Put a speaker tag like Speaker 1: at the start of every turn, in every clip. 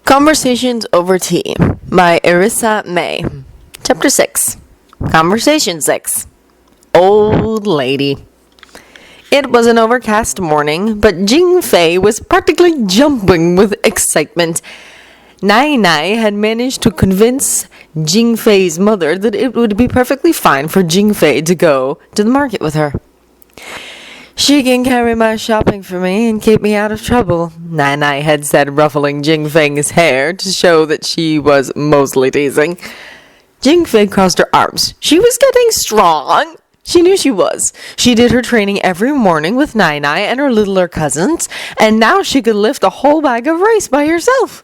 Speaker 1: Conversations Over Tea by Erissa May. Chapter 6. Conversation 6. Old Lady. It was an overcast morning, but Jingfei was practically jumping with excitement. Nai Nai had managed to convince Jingfei's mother that it would be perfectly fine for Jingfei to go to the market with her. "She can carry my shopping for me and keep me out of trouble," Nai Nai had said, ruffling Jingfei's hair to show that she was mostly teasing. Jingfei crossed her arms. She was getting strong. She knew she was. She did her training every morning with Nai Nai and her littler cousins, and now she could lift a whole bag of rice by herself.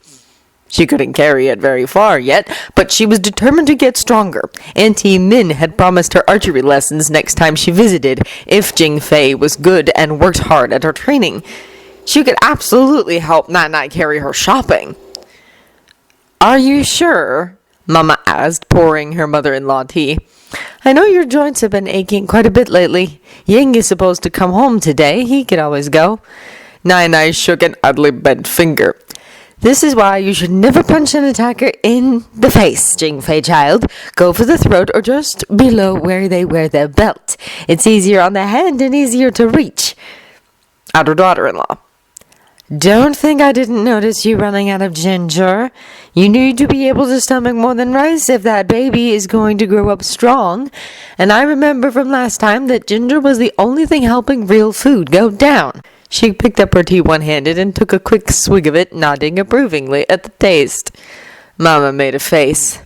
Speaker 1: She couldn't carry it very far yet, but she was determined to get stronger. Auntie Min had promised her archery lessons next time she visited, if Jingfei was good and worked hard at her training. She could absolutely help Nai Nai carry her shopping. "Are you sure?" Mama asked, pouring her mother-in-law tea. "I know your joints have been aching quite a bit lately. Ying is supposed to come home today. He could always go." Nai Nai shook an oddly bent finger. "This is why you should never punch an attacker in the face, Jingfei child. Go for the throat or just below where they wear their belt. It's easier on the hand and easier to reach." At her daughter-in-law. "Don't think I didn't notice you running out of ginger. You need to be able to stomach more than rice if that baby is going to grow up strong. And I remember from last time that ginger was the only thing helping real food go down." She picked up her tea one-handed and took a quick swig of it, nodding approvingly at the taste. Mama made a face.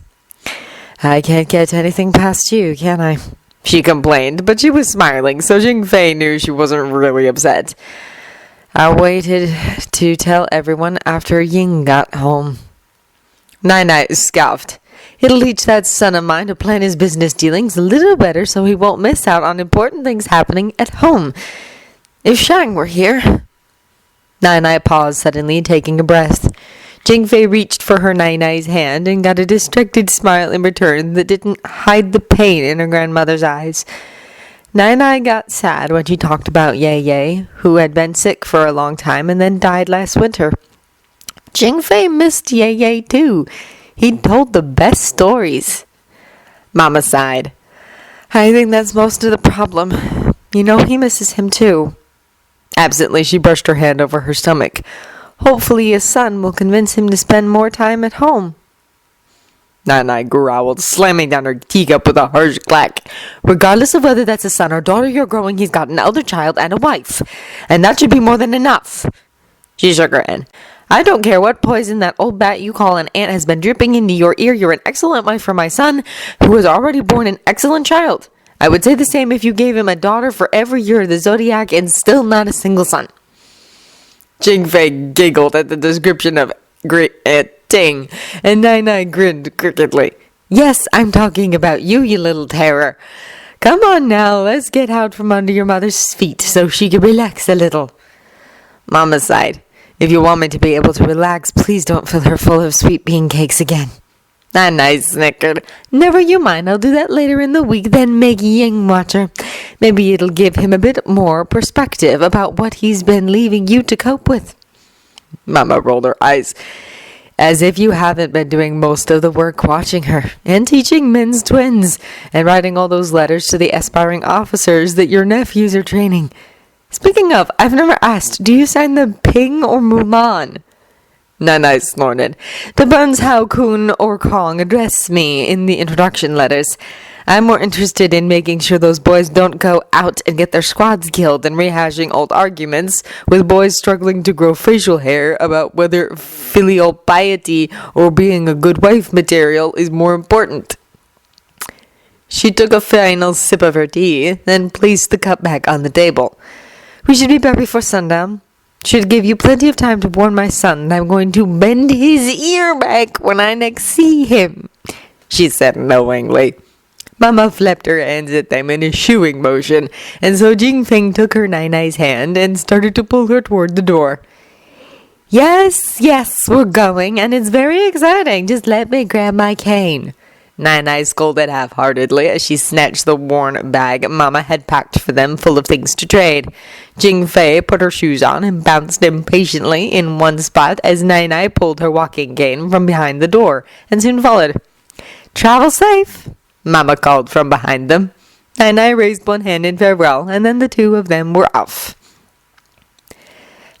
Speaker 1: "I can't get anything past you, can I?" she complained, but she was smiling, so Jingfei knew she wasn't really upset. "I waited to tell everyone after Ying got home." Nai Nai scoffed. "It'll teach that son of mine to plan his business dealings a little better so he won't miss out on important things happening at home. If Shang were here..." Nai Nai paused suddenly, taking a breath. Jingfei reached for her Nai Nai's hand and got a distracted smile in return that didn't hide the pain in her grandmother's eyes. Nai Nai got sad when she talked about Ye Ye, who had been sick for a long time and then died last winter. Jingfei missed Ye Ye too. He'd told the best stories. Mama sighed. "I think that's most of the problem. You know he misses him too." Absently, she brushed her hand over her stomach. "Hopefully his son will convince him to spend more time at home." Nai Nai growled, slamming down her teacup with a harsh clack. "Regardless of whether that's a son or daughter you're growing, he's got an elder child and a wife. And that should be more than enough." She shook her head. "I don't care what poison that old bat you call an aunt has been dripping into your ear. You're an excellent wife for my son, who has already born an excellent child. I would say the same if you gave him a daughter for every year of the zodiac and still not a single son." Jingfei giggled at the description of great Aunt Ting, and Nai Nai grinned crookedly. "Yes, I'm talking about you, you little terror. Come on now, let's get out from under your mother's feet so she can relax a little." Mama sighed. "If you want me to be able to relax, please don't fill her full of sweet bean cakes again." Nai Nai snickered. "Never you mind, I'll do that later in the week, then make Ying watch her. Maybe it'll give him a bit more perspective about what he's been leaving you to cope with." Mama rolled her eyes. "As if you haven't been doing most of the work watching her, and teaching Min's twins, and writing all those letters to the aspiring officers that your nephews are training. Speaking of, I've never asked, do you sign the Ping or Mulan?" Nai Nai snorted. "Depends how Kun or Kong address me in the introduction letters. I'm more interested in making sure those boys don't go out and get their squads killed and rehashing old arguments with boys struggling to grow facial hair about whether filial piety or being a good wife material is more important." She took a final sip of her tea, then placed the cup back on the table. "We should be back before sundown. Should give you plenty of time to warn my son that I'm going to bend his ear back when I next see him," she said knowingly. Mama flapped her hands at them in a shooing motion, and so Jingfei took her Nai Nai's hand and started to pull her toward the door. "Yes, we're going, and it's very exciting. Just let me grab my cane." Nai scolded half-heartedly as she snatched the worn bag Mama had packed for them full of things to trade. Jingfei put her shoes on and bounced impatiently in one spot as Nai pulled her walking cane from behind the door and soon followed. "Travel safe," Mama called from behind them. Nai raised one hand in farewell, and then the two of them were off.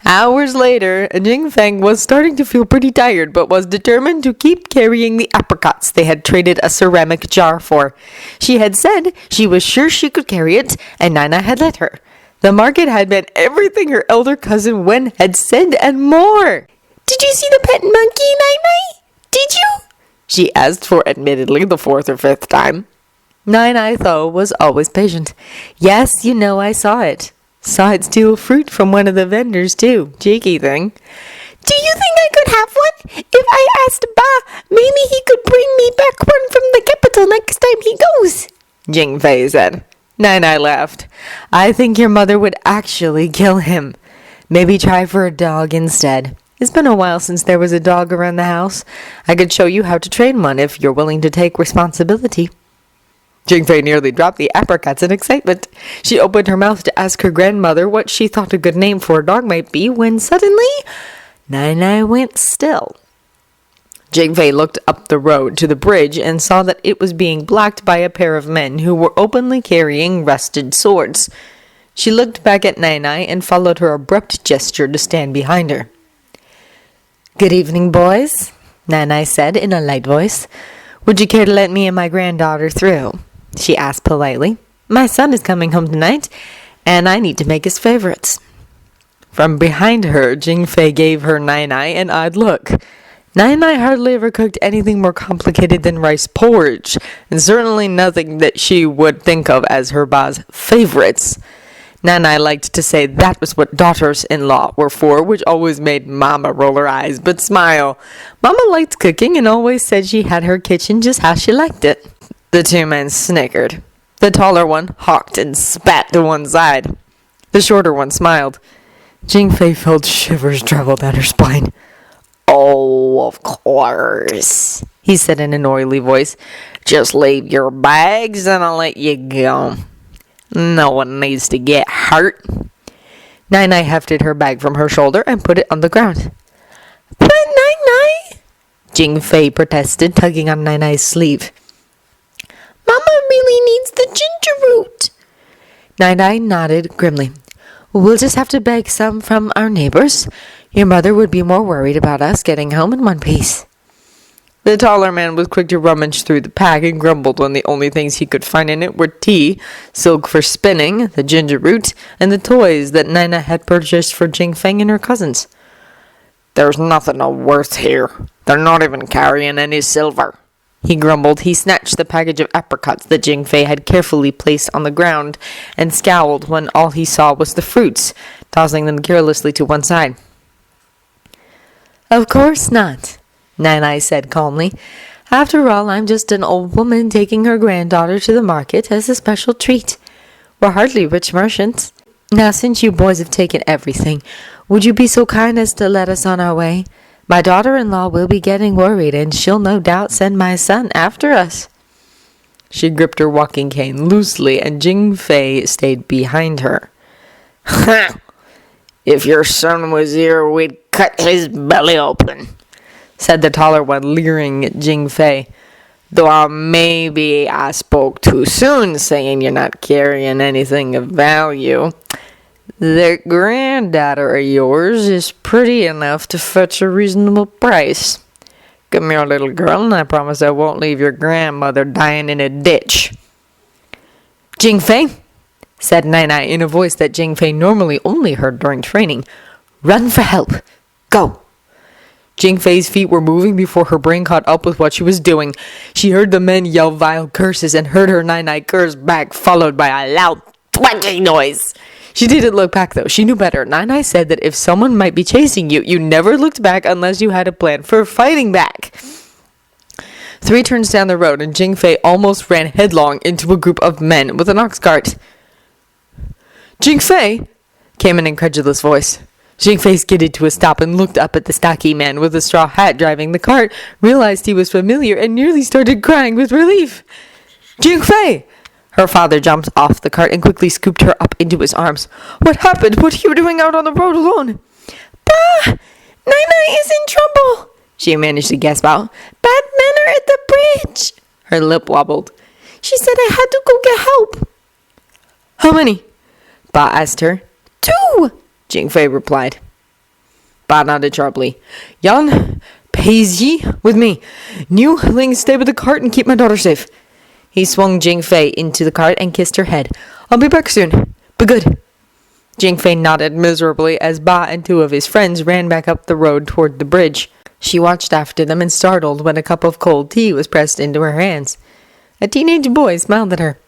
Speaker 1: Hours later, Jingfei was starting to feel pretty tired, but was determined to keep carrying the apricots they had traded a ceramic jar for. She had said she was sure she could carry it, and Nai had let her. The market had been everything her elder cousin Wen had said and more. "Did you see the pet monkey, Nai? Did you?" she asked for admittedly the fourth or fifth time. Nai, though, was always patient. "Yes, you know I saw it. Saw it steal fruit from one of the vendors, too. Cheeky thing." "Do you think I could have one? If I asked Ba, maybe he could bring me back one from the capital next time he goes," Jingfei said. Nai laughed. "I think your mother would actually kill him. Maybe try for a dog instead. It's been a while since there was a dog around the house. I could show you how to train one if you're willing to take responsibility." Jingfei nearly dropped the apricots in excitement. She opened her mouth to ask her grandmother what she thought a good name for a dog might be, when suddenly Nai went still. Jingfei looked up the road to the bridge and saw that it was being blocked by a pair of men who were openly carrying rusted swords. She looked back at Nai and followed her abrupt gesture to stand behind her. "Good evening, boys," Nai said in a light voice. "Would you care to let me and my granddaughter through?" she asked politely. "My son is coming home tonight, and I need to make his favorites." From behind her, Jingfei gave her Nai an odd look. Nai hardly ever cooked anything more complicated than rice porridge, and certainly nothing that she would think of as her Ba's favorites. Nai liked to say that was what daughters-in-law were for, which always made Mama roll her eyes but smile. Mama liked cooking and always said she had her kitchen just how she liked it. The two men snickered. The taller one hawked and spat to one side. The shorter one smiled. Jingfei felt shivers travel down her spine. "Oh, of course," he said in an oily voice. "Just leave your bags and I'll let you go. No one needs to get hurt." Nai hefted her bag from her shoulder and put it on the ground. "But Nai," Jingfei protested, tugging on Nai's sleeve. "Mama really needs the ginger root." Nai nodded grimly. "We'll just have to beg some from our neighbors. Your mother would be more worried about us getting home in one piece." The taller man was quick to rummage through the pack and grumbled when the only things he could find in it were tea, silk for spinning, the ginger root, and the toys that Nai had purchased for Jingfei and her cousins. "There's nothing of worth here. They're not even carrying any silver," he grumbled. He snatched the package of apricots that Jingfei had carefully placed on the ground and scowled when all he saw was the fruits, tossing them carelessly to one side. "Of course not," Nai said calmly. "After all, I'm just an old woman taking her granddaughter to the market as a special treat. We're hardly rich merchants. Now, since you boys have taken everything, would you be so kind as to let us on our way? My daughter-in-law will be getting worried, and she'll no doubt send my son after us." She gripped her walking cane loosely, and Jingfei stayed behind her. "Ha! If your son was here, we'd cut his belly open," said the taller one, leering at Jingfei. "Though maybe I spoke too soon, saying you're not carrying anything of value. That granddaughter of yours is pretty enough to fetch a reasonable price. Come here, little girl, and I promise I won't leave your grandmother dying in a ditch." "Jingfei," said Nai in a voice that Jingfei normally only heard during training, "run for help. Go." Jingfei's feet were moving before her brain caught up with what she was doing. She heard the men yell vile curses and heard her Nai curse back, followed by a loud thwacking noise. She didn't look back, though. She knew better. Nai said that if someone might be chasing you, you never looked back unless you had a plan for fighting back. 3 turns down the road, and Jingfei almost ran headlong into a group of men with an ox cart. "Jingfei!" came an incredulous voice. Jingfei skidded to a stop and looked up at the stocky man with a straw hat driving the cart, realized he was familiar, and nearly started crying with relief. Jingfei! Her father jumped off the cart and quickly scooped her up into his arms. What happened? What are you doing out on the road alone? Bah! Nai is in trouble, she managed to gasp out. Bad men are at the bridge. Her lip wobbled. She said I had to go get help. How many? Ba asked her. 2, Jingfei replied. Ba nodded sharply. Yang, Pei with me. Niu, Ling, stay with the cart and keep my daughter safe. He swung Jingfei into the cart and kissed her head. I'll be back soon. Be good. Jingfei nodded miserably as Ba and 2 of his friends ran back up the road toward the bridge. She watched after them and startled when a cup of cold tea was pressed into her hands. A teenage boy smiled at her.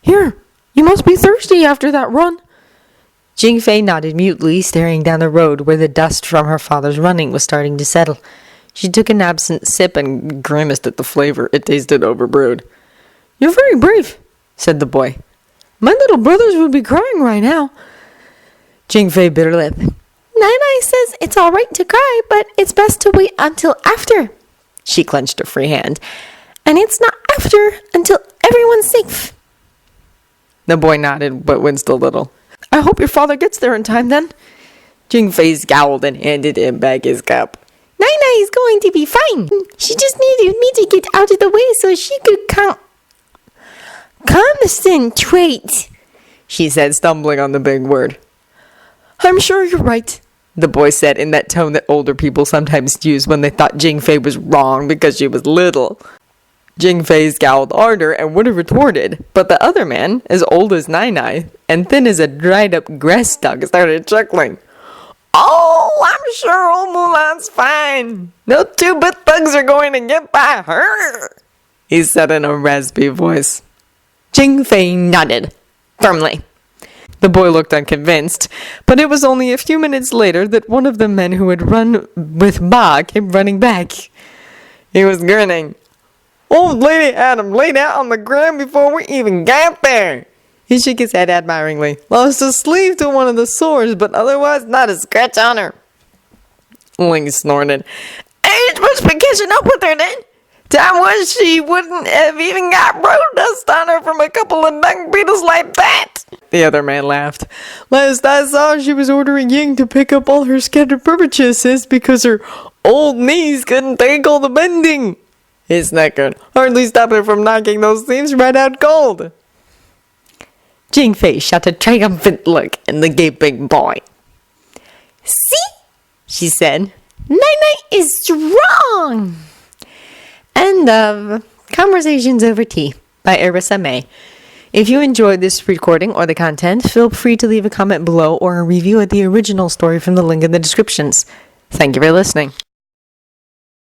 Speaker 1: Here, you must be thirsty after that run. Jingfei nodded mutely, staring down the road where the dust from her father's running was starting to settle. She took an absent sip and grimaced at the flavor. It tasted overbrewed. You're very brave, said the boy. My little brothers would be crying right now. Jingfei bit her lip. Nai says it's all right to cry, but it's best to wait until after. She clenched her free hand. And it's not after until everyone's safe. The boy nodded, but winced a little. I hope your father gets there in time, then. Jingfei scowled and handed him back his cup. Nai is going to be fine. She just needed me to get out of the way so she could concentrate, she said, stumbling on the big word. I'm sure you're right, the boy said in that tone that older people sometimes use when they thought Jingfei was wrong because she was little. Jingfei scowled harder and would have retorted, but the other man, as old as Nai and thin as a dried-up grass stalk, started chuckling. Oh, I'm sure old Mulan's fine. No 2-bit thugs are going to get by her, he said in a raspy voice. Jingfei nodded firmly. The boy looked unconvinced, but it was only a few minutes later that one of the men who had run with Ba came running back. He was grinning. Old Lady Adam laid out on the ground before we even got there. He shook his head admiringly. Lost a sleeve to one of the sores, but otherwise not a scratch on her. Ling snorted. Age must be catching up with her then. Time was she wouldn't have even got road dust on her from a couple of dung beetles like that. The other man laughed. Last I saw, she was ordering Ying to pick up all her scattered purchases because her old knees couldn't take all the bending. He snickered, hardly stopping her from knocking those thieves right out cold. Jingfei shot a triumphant look in the gaping boy. See? She said. Nai is strong. End of Conversations Over Tea by Arissa May. If you enjoyed this recording or the content, feel free to leave a comment below or a review of the original story from the link in the descriptions. Thank you for listening.